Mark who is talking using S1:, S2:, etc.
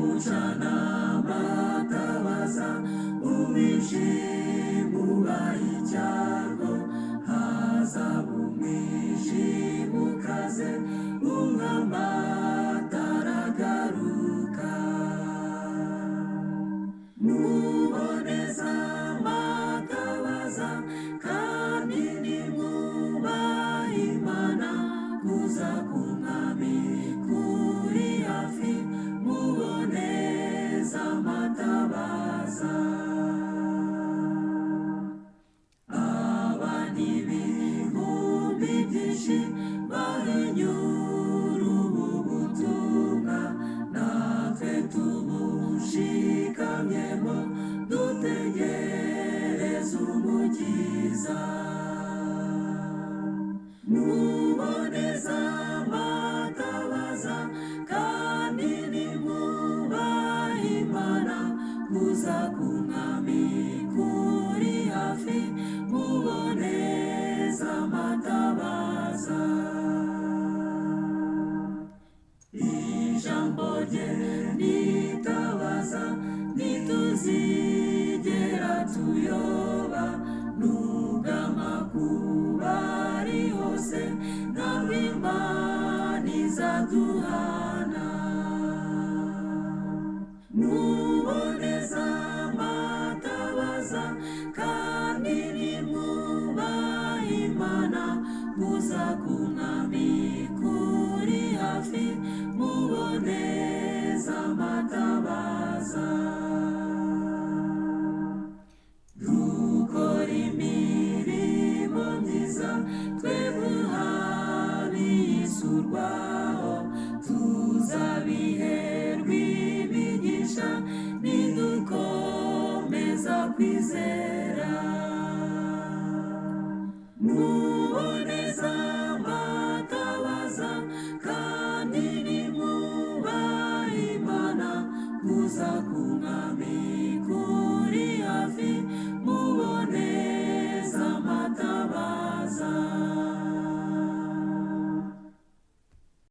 S1: mucana amatabaza, umwijima ubaye icyago, hazaba umwijima ukaze, umwami ataragaruka. Muboneza amatabaza kandi nimwubaha Imana, kuza k'umwami kuri hafi. Muboneza amatabaza. Abandi ibihumbi byinshi bahinyura ubu butumwa, natwe tubushikamyemo dutegereze umukiza. Muboneza amatabaza kandi nimwubaha Imana, kuza k'umwami kuri hafi. Muboneza amatabaza. Ijambo rye nitabaza, ntituzigera tuyoba, nubwo amakuba ari hose, ntabwo Imana izaduhana. Muboneza amatabaza kandi nimwubaha Imana, kuza k'umwami kuri hafi. Muboneza amatabaza. Dukora imirimo myiza, twebwe abiyisurwaho, tuzabiherwa imigisha nidukomeza kwizera. Muboneza amatabaza kandi nimwubaha Imana, kuza k'umwami kuri hafi. Muboneza amatabaza.